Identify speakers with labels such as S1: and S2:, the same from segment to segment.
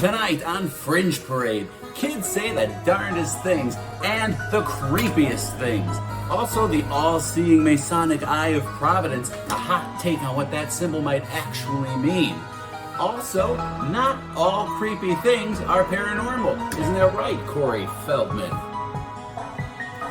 S1: Tonight on Fringe Parade, kids say the darndest things and the creepiest things. Also, the all-seeing Masonic Eye of Providence, a hot take on what that symbol might actually mean. Also, not all creepy things are paranormal. Isn't that right, Corey Feldman?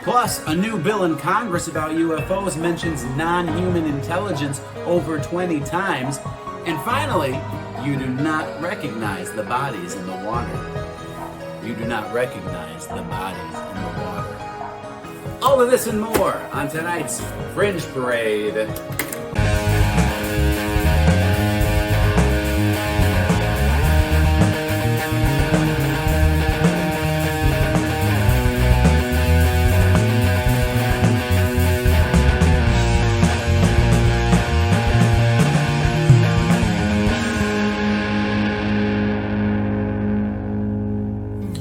S1: Plus, a new bill in Congress about UFOs mentions non-human intelligence over 20 times. And finally, you do not recognize the bodies in the water. You do not recognize the bodies in the water. All of this and more on tonight's Fringe Parade.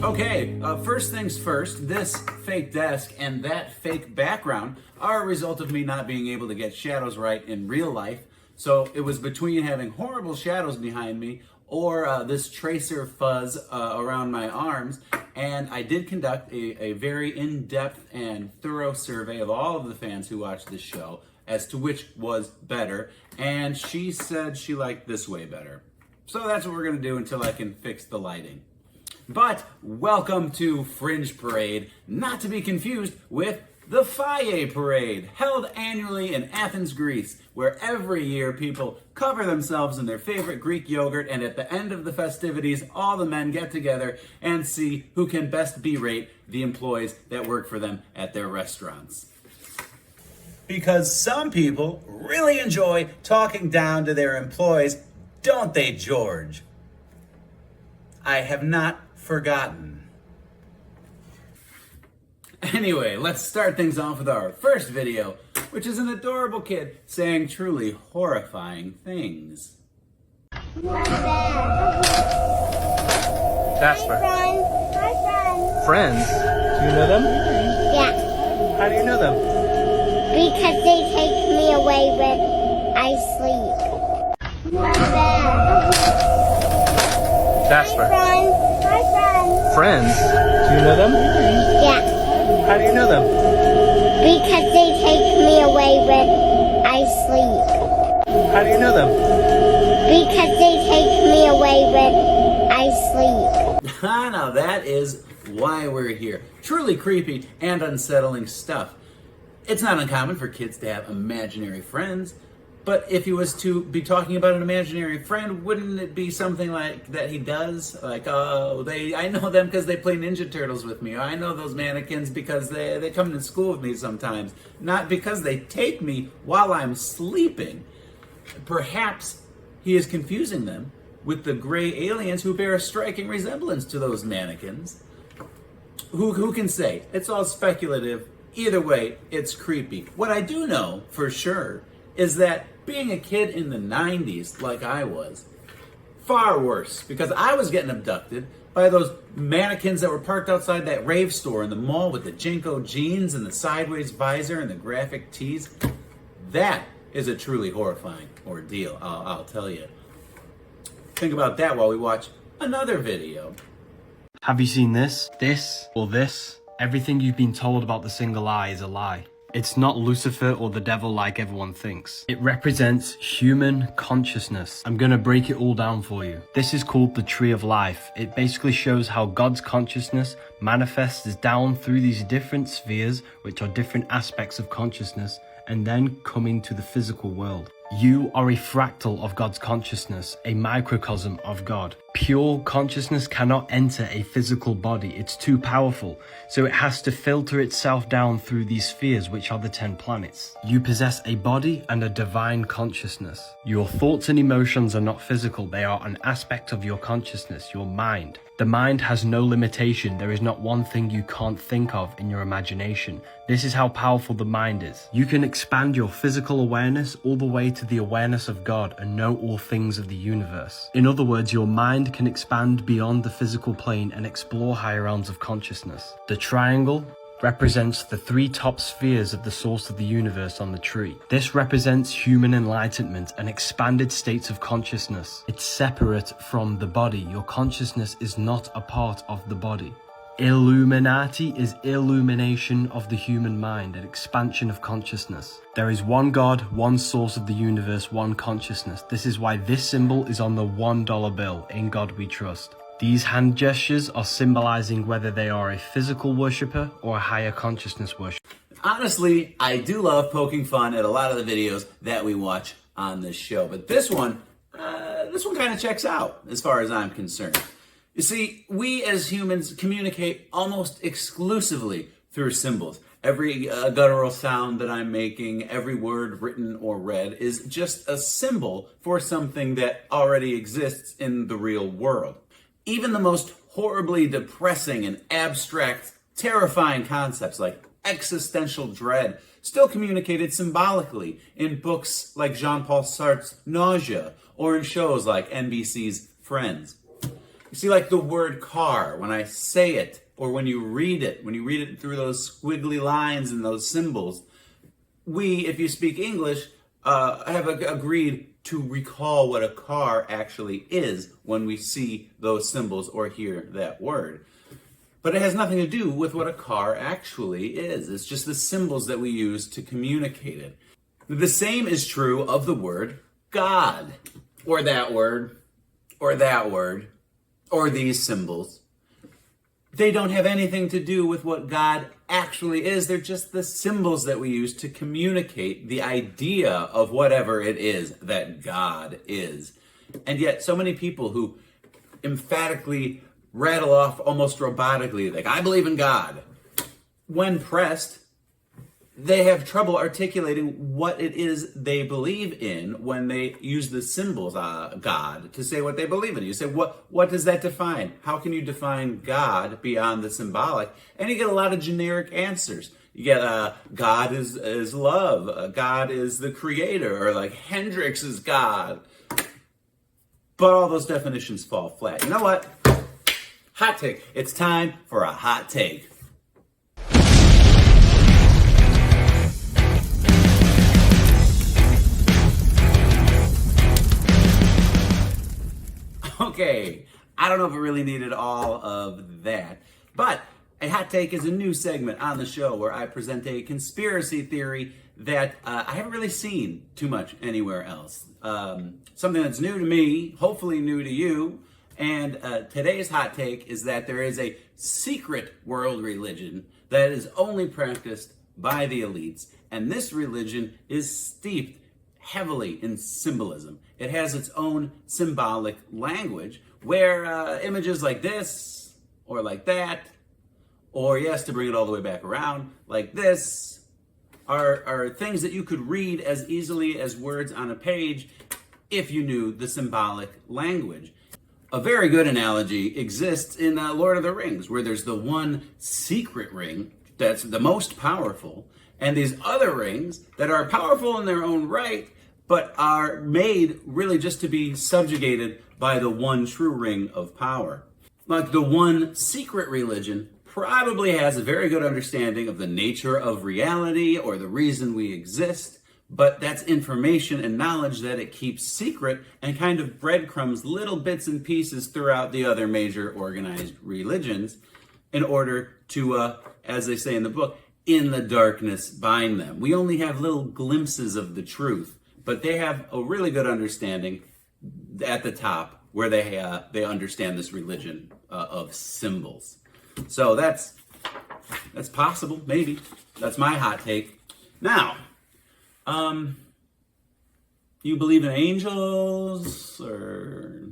S1: Okay, first things first, this fake desk and that fake background are a result of me not being able to get shadows right in real life. So it was between having horrible shadows behind me or this tracer fuzz around my arms. And I did conduct a very in-depth and thorough survey of all of the fans who watched this show as to which was better. And she said she liked this way better. So that's what we're going to do until I can fix the lighting. But welcome to Fringe Parade, not to be confused with the Faye Parade, held annually in Athens, Greece, where every year people cover themselves in their favorite Greek yogurt, and at the end of the festivities, all the men get together and see who can best berate the employees that work for them at their restaurants. Because some people really enjoy talking down to their employees, don't they, George? I have not forgotten. Anyway, let's start things off with our first video, which is an adorable kid saying truly horrifying things.
S2: Jasper.
S3: Hi, friends.
S2: Friends? Do you know them?
S3: Yeah,
S2: How do you know them?
S3: because they take me away when I sleep.
S2: Jasper.
S3: Hi, friends.
S2: Friends? Do you know them?
S3: Yeah,
S2: How do you know them?
S3: because they take me away when I sleep.
S2: How do you know them?
S3: Because they take me away when I sleep.
S1: Now that is why we're here. Truly creepy and unsettling stuff. It's not uncommon for kids to have imaginary friends, but if he was to be talking about an imaginary friend, wouldn't it be something like that he does? Like, I know them because they play Ninja Turtles with me. Or I know those mannequins because they come to school with me sometimes. Not because they take me while I'm sleeping. Perhaps he is confusing them with the gray aliens who bear a striking resemblance to those mannequins. Who can say? It's all speculative. Either way, it's creepy. What I do know for sure is that being a kid in the 90s, like I was, far worse, because I was getting abducted by those mannequins that were parked outside that rave store in the mall with the Jinko jeans and the sideways visor and the graphic tees. That is a truly horrifying ordeal, I'll tell you. Think about that while we watch another video.
S2: Have you seen this? This? Or this? Everything you've been told about the single eye is a lie. It's not Lucifer or the devil like everyone thinks. It represents human consciousness. I'm gonna break it all down for you. This is called the Tree of Life. It basically shows how God's consciousness manifests down through these different spheres, which are different aspects of consciousness, and then coming to the physical world. You are a fractal of God's consciousness, a microcosm of God. Pure consciousness cannot enter a physical body. It's too powerful. So it has to filter itself down through these spheres, which are the 10 planets. You possess a body and a divine consciousness. Your thoughts and emotions are not physical. They are an aspect of your consciousness, your mind. The mind has no limitation. There is not one thing you can't think of in your imagination. This is how powerful the mind is. You can expand your physical awareness all the way to the awareness of God and know all things of the universe. In other words, your mind can expand beyond the physical plane and explore higher realms of consciousness. The triangle represents the 3 top spheres of the source of the universe on the tree. This represents human enlightenment and expanded states of consciousness. It's separate from the body. Your consciousness is not a part of the body. Illuminati is illumination of the human mind, an expansion of consciousness. There is one God, one source of the universe, one consciousness. This is why this symbol is on the $1 bill. In God we trust. These hand gestures are symbolizing whether they are a physical worshipper or a higher consciousness worshipper.
S1: Honestly, I do love poking fun at a lot of the videos that we watch on this show, but this one kind of checks out as far as I'm concerned. You see, we as humans communicate almost exclusively through symbols. Every guttural sound that I'm making, every word written or read is just a symbol for something that already exists in the real world. Even the most horribly depressing and abstract, terrifying concepts like existential dread still communicated symbolically in books like Jean-Paul Sartre's Nausea or in shows like NBC's Friends. You see, like the word car, when I say it, or when you read it through those squiggly lines and those symbols, we, if you speak English, have agreed to recall what a car actually is when we see those symbols or hear that word. But it has nothing to do with what a car actually is. It's just the symbols that we use to communicate it. The same is true of the word God, or that word, or that word, or these symbols. They don't have anything to do with what God actually is. They're just the symbols that we use to communicate the idea of whatever it is that God is. And yet, so many people who emphatically rattle off almost robotically, like, I believe in God, when pressed, they have trouble articulating what it is they believe in when they use the symbols, God, to say what they believe in. You say, what does that define? How can you define God beyond the symbolic? And you get a lot of generic answers. You get, God is love. God is the creator. Or like, Hendrix is God. But all those definitions fall flat. You know what? Hot take. It's time for a hot take. Okay, I don't know if it really needed all of that, but a hot take is a new segment on the show where I present a conspiracy theory that I haven't really seen too much anywhere else. Something that's new to me, hopefully new to you, and today's hot take is that there is a secret world religion that is only practiced by the elites, and this religion is steeped heavily in symbolism. It has its own symbolic language where images like this or like that, or yes, to bring it all the way back around, like this, are things that you could read as easily as words on a page if you knew the symbolic language. A very good analogy exists in Lord of the Rings, where there's the one secret ring that's the most powerful, and these other rings that are powerful in their own right, but are made really just to be subjugated by the one true ring of power. Like the one secret religion probably has a very good understanding of the nature of reality or the reason we exist, but that's information and knowledge that it keeps secret and kind of breadcrumbs little bits and pieces throughout the other major organized religions in order to, as they say in the book, in the darkness bind them. We only have little glimpses of the truth, but they have a really good understanding at the top where they understand this religion of symbols. So that's possible, maybe. That's my hot take. Now, you believe in angels or...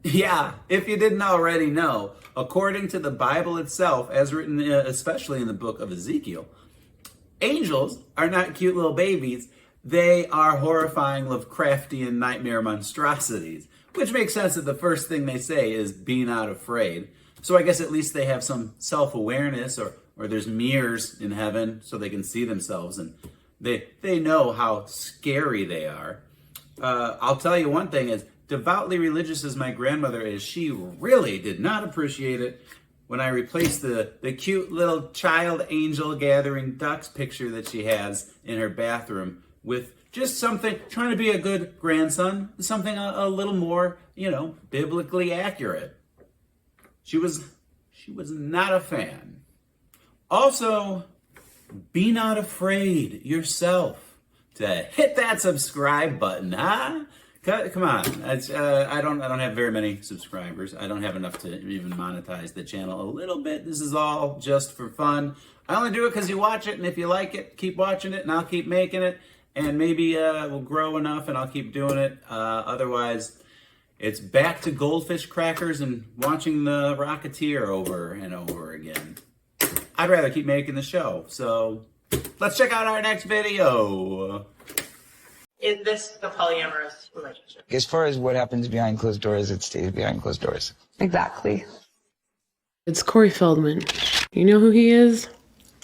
S1: Yeah, if you didn't already know, according to the Bible itself, as written especially in the book of Ezekiel, angels are not cute little babies. They are horrifying Lovecraftian nightmare monstrosities, which makes sense that the first thing they say is be not afraid. So I guess at least they have some self-awareness, or there's mirrors in heaven so they can see themselves, and they know how scary they are. I'll tell you one thing, as devoutly religious as my grandmother is, she really did not appreciate it when I replaced the cute little child angel gathering ducks picture that she has in her bathroom with just something, trying to be a good grandson, something a little more, biblically accurate. She was not a fan. Also, be not afraid yourself to hit that subscribe button, huh? Come on, I don't have very many subscribers. I don't have enough to even monetize the channel a little bit. This is all just for fun. I only do it because you watch it, and if you like it, keep watching it, and I'll keep making it, and maybe we'll grow enough, and I'll keep doing it. Otherwise, it's back to goldfish crackers and watching The Rocketeer over and over again. I'd rather keep making the show. So let's check out our next video.
S4: Is this the polyamorous relationship?
S5: As far as what happens behind closed doors, it stays behind closed doors.
S6: Exactly. It's Corey Feldman. You know who he is?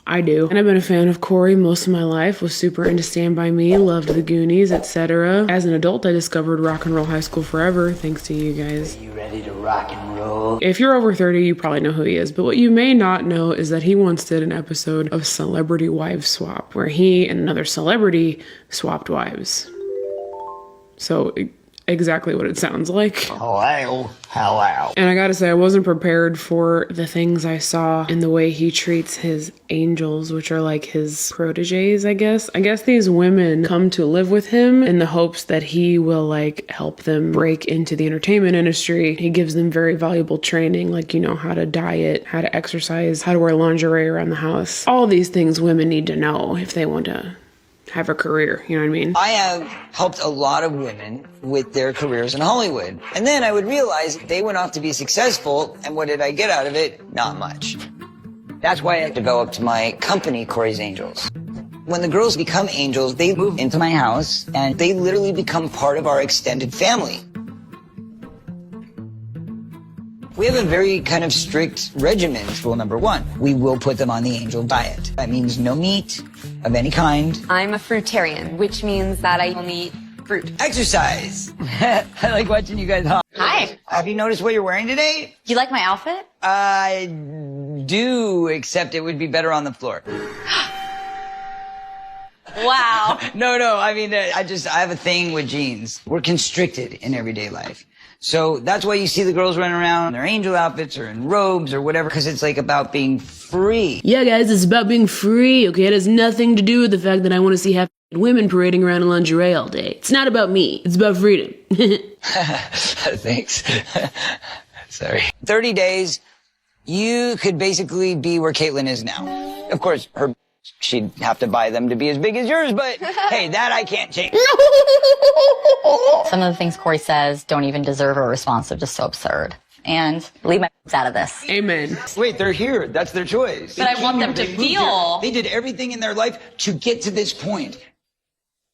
S6: I do. And I've been a fan of Corey most of my life, was super into Stand By Me, loved the Goonies, etc. As an adult, I discovered Rock and Roll High School Forever, thanks to you guys.
S7: Are you ready to rock and roll?
S6: If you're over 30, you probably know who he is, but what you may not know is that he once did an episode of Celebrity Wives Swap, where he and another celebrity swapped wives. So exactly what it sounds like.
S7: Hello. Hello.
S6: And I gotta say, I wasn't prepared for the things I saw in the way he treats his angels, which are like his proteges, I guess. I guess these women come to live with him in the hopes that he will like help them break into the entertainment industry. He gives them very valuable training, like, how to diet, how to exercise, how to wear lingerie around the house. All these things women need to know if they want to have a career, you know what I mean?
S5: I have helped a lot of women with their careers in Hollywood. And then I would realize they went off to be successful, and what did I get out of it? Not much. That's why I developed my company, Corey's Angels. When the girls become angels, they move into my house, and they literally become part of our extended family. We have a very kind of strict regimen. Rule number 1, we will put them on the angel diet. That means no meat of any kind.
S8: I'm a fruitarian, which means that I only eat fruit.
S5: Exercise. I like watching you guys hop.
S8: Hi.
S5: Have you noticed what you're wearing today?
S8: You like my outfit?
S5: I do, except it would be better on the floor.
S8: Wow.
S5: No, I mean, I have a thing with jeans. We're constricted in everyday life. So that's why you see the girls running around in their angel outfits or in robes or whatever, because it's like about being free.
S6: Yeah, guys, it's about being free, okay? It has nothing to do with the fact that I want to see half women parading around in lingerie all day. It's not about me. It's about freedom.
S5: Thanks. Sorry. 30 days, you could basically be where Caitlyn is now. Of course, she'd have to buy them to be as big as yours, but hey, that I can't change.
S8: Some of the things Corey says don't even deserve a response. They're just so absurd. And leave my out of this.
S6: Amen.
S5: Wait, they're here. That's their choice.
S8: But I want them to feel.
S5: They did everything in their life to get to this point.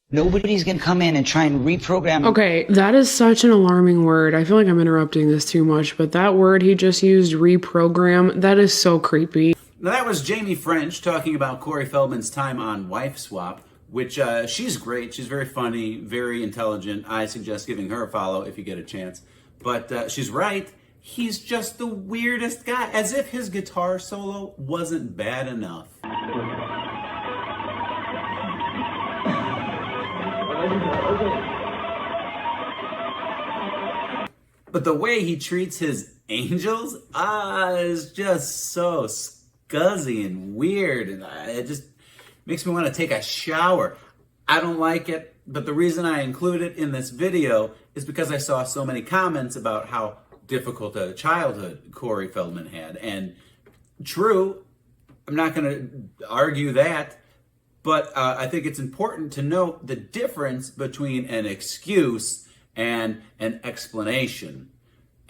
S5: Nobody's going to come in and try and reprogram.
S6: Okay, that is such an alarming word. I feel like I'm interrupting this too much, but that word he just used, reprogram, that is so creepy.
S1: Now that was Jamie French talking about Corey Feldman's time on Wife Swap, which she's great. She's very funny, very intelligent. I suggest giving her a follow if you get a chance. But she's right. He's just the weirdest guy, as if his guitar solo wasn't bad enough. But the way he treats his angels is just so scuzzy and weird, and it just makes me want to take a shower. I don't like it, but the reason I include it in this video is because I saw so many comments about how difficult a childhood Corey Feldman had. And true, I'm not going to argue that, but I think it's important to note the difference between an excuse and an explanation.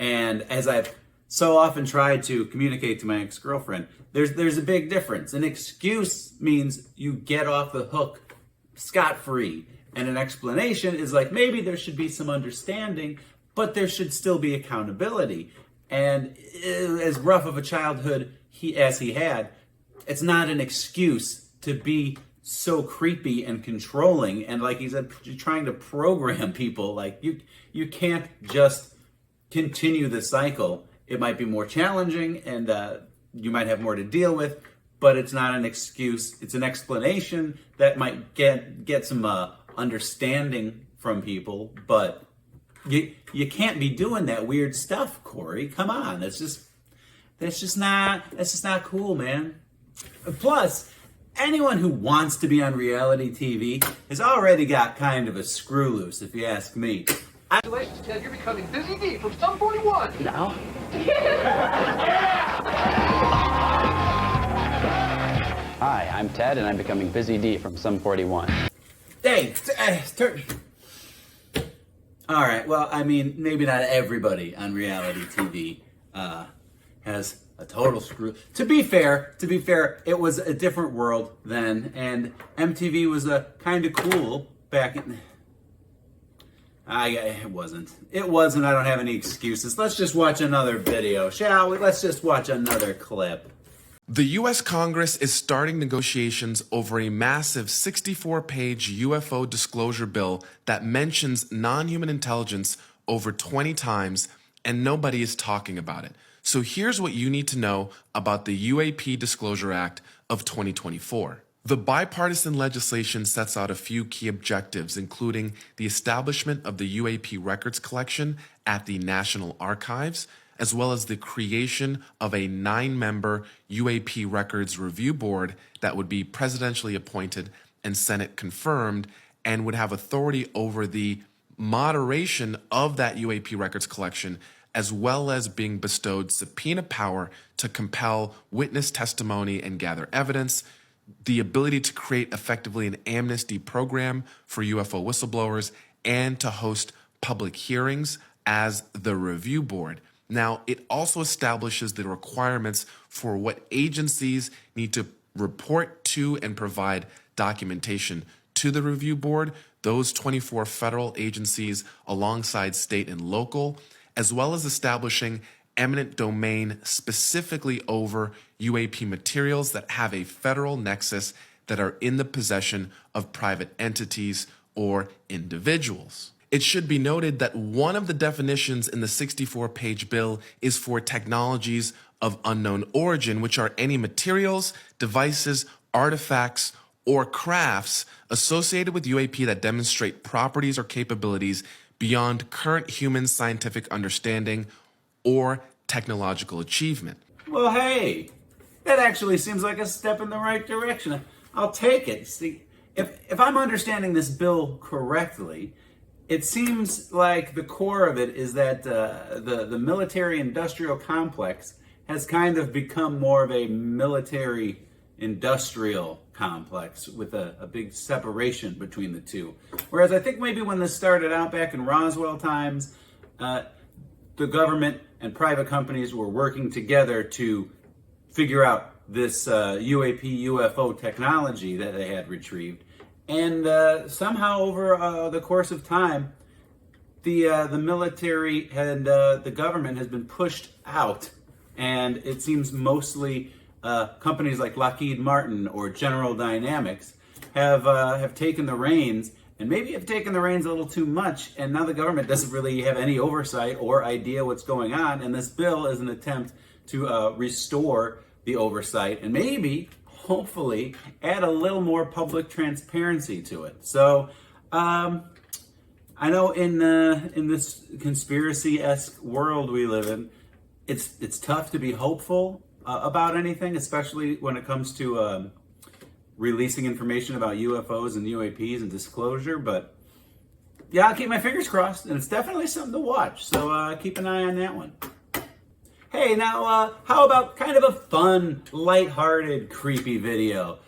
S1: And as I've so often tried to communicate to my ex-girlfriend, there's a big difference. An excuse means you get off the hook scot-free. And an explanation is like, maybe there should be some understanding, but there should still be accountability. And as rough of a childhood as he had, it's not an excuse to be so creepy and controlling. And like he said, trying to program people. Like you can't just continue the cycle. It might be more challenging and you might have more to deal with, but it's not an excuse. It's an explanation that might get some understanding from people, but you can't be doing that weird stuff, Corey. Come on, that's just not cool, man. Plus, anyone who wants to be on reality TV has already got kind of a screw loose, if you ask me.
S9: Congratulations, Ted. You're becoming Busy D from Sum 41.
S7: Now?
S10: Hi, I'm Ted, and I'm becoming Busy D from Sum 41.
S1: Hey, all right, well, I mean, maybe not everybody on reality TV has a total screw. To be fair, it was a different world then, and MTV was a kind of cool back in... It wasn't. I don't have any excuses. Let's just watch another video, shall we? Let's just watch another clip.
S11: The U.S. Congress is starting negotiations over a massive 64-page UFO disclosure bill that mentions non-human intelligence over 20 times, and nobody is talking about it. So here's what you need to know about the UAP Disclosure Act of 2024. The bipartisan legislation sets out a few key objectives, including the establishment of the UAP records collection at the National Archives, as well as the creation of a 9-member UAP Records Review Board that would be presidentially appointed and Senate confirmed and would have authority over the moderation of that UAP records collection, as well as being bestowed subpoena power to compel witness testimony and gather evidence, the ability to create effectively an amnesty program for UFO whistleblowers, and to host public hearings as the review board. Now, it also establishes the requirements for what agencies need to report to and provide documentation to the review board, those 24 federal agencies alongside state and local, as well as establishing eminent domain specifically over UAP materials that have a federal nexus that are in the possession of private entities or individuals. It should be noted that one of the definitions in the 64-page bill is for technologies of unknown origin, which are any materials, devices, artifacts, or crafts associated with UAP that demonstrate properties or capabilities beyond current human scientific understanding or technological achievement.
S1: Well, hey, that actually seems like a step in the right direction. I'll take it. See, if I'm understanding this bill correctly, it seems like the core of it is that the military-industrial complex has kind of become more of a military-industrial complex with a big separation between the two. Whereas I think maybe when this started out back in Roswell times, the government and private companies were working together to figure out this UAP UFO technology that they had retrieved. And somehow over the course of time, the military and the government has been pushed out. And it seems mostly companies like Lockheed Martin or General Dynamics have taken the reins, and maybe have taken the reins a little too much, and now the government doesn't really have any oversight or idea what's going on, and this bill is an attempt to restore the oversight and maybe, hopefully, add a little more public transparency to it. So, I know in this conspiracy-esque world we live in, it's tough to be hopeful about anything, especially when it comes to releasing information about UFOs and UAPs and disclosure, but yeah, I'll keep my fingers crossed, and it's definitely something to watch, so keep an eye on that one. Hey, now, how about kind of a fun, lighthearted, creepy video?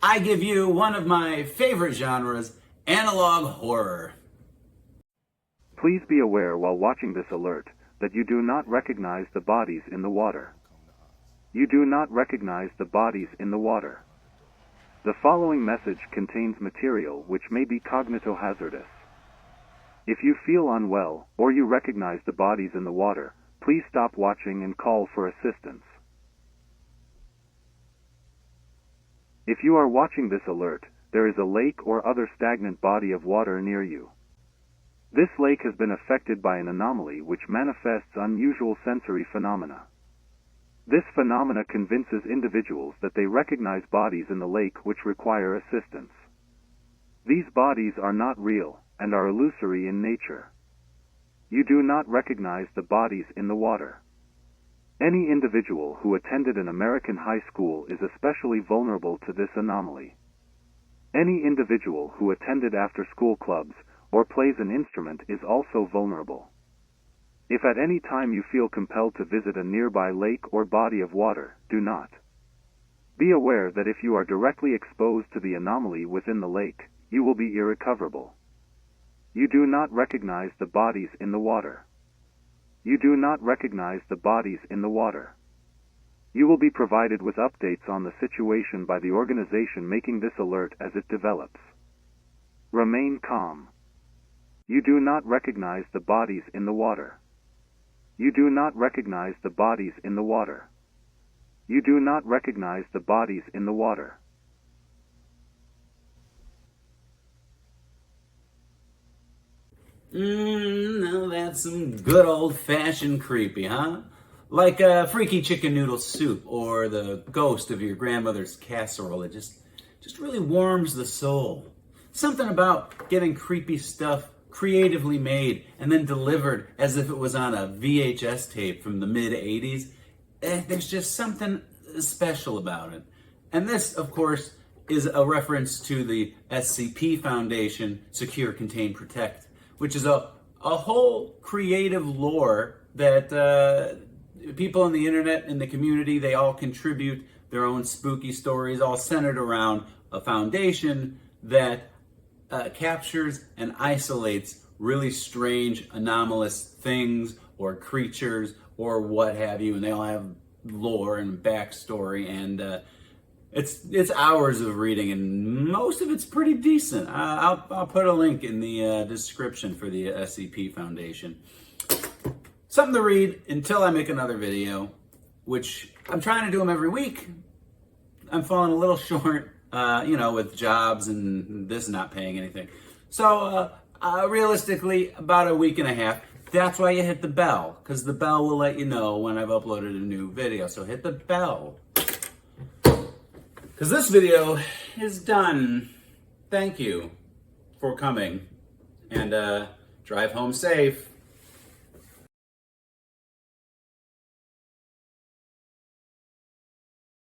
S1: I give you one of my favorite genres, analog horror.
S12: Please be aware while watching this alert that you do not recognize the bodies in the water. You do not recognize the bodies in the water. The following message contains material which may be cognitohazardous. If you feel unwell, or you recognize the bodies in the water, please stop watching and call for assistance. If you are watching this alert, there is a lake or other stagnant body of water near you. This lake has been affected by an anomaly which manifests unusual sensory phenomena. This phenomena convinces individuals that they recognize bodies in the lake which require assistance. These bodies are not real and are illusory in nature. You do not recognize the bodies in the water. Any individual who attended an American high school is especially vulnerable to this anomaly. Any individual who attended after-school clubs or plays an instrument is also vulnerable. If at any time you feel compelled to visit a nearby lake or body of water, do not. Be aware that if you are directly exposed to the anomaly within the lake, you will be irrecoverable. You do not recognize the bodies in the water. You do not recognize the bodies in the water. You will be provided with updates on the situation by the organization making this alert as it develops. Remain calm. You do not recognize the bodies in the water. You do not recognize the bodies in the water. You do not recognize the bodies in the water.
S1: Now that's some good old-fashioned creepy, huh? Like a freaky chicken noodle soup or the ghost of your grandmother's casserole. It just really warms the soul. Something about getting creepy stuff creatively made and then delivered as if it was on a VHS tape from the mid-'80s. There's just something special about it. And this, of course, is a reference to the SCP Foundation, Secure, Contain, Protect, which is a whole creative lore that people on the internet and the community, they all contribute their own spooky stories, all centered around a foundation that captures and isolates really strange, anomalous things or creatures or what have you, and they all have lore and backstory, and it's hours of reading, and most of it's pretty decent. I'll put a link in the description for the SCP Foundation. Something to read until I make another video, which I'm trying to do them every week. I'm falling a little short, with jobs and this not paying anything. So realistically, about a week and a half. That's why you hit the bell, because the bell will let you know when I've uploaded a new video. So hit the bell. Because this video is done. Thank you for coming. And drive home safe.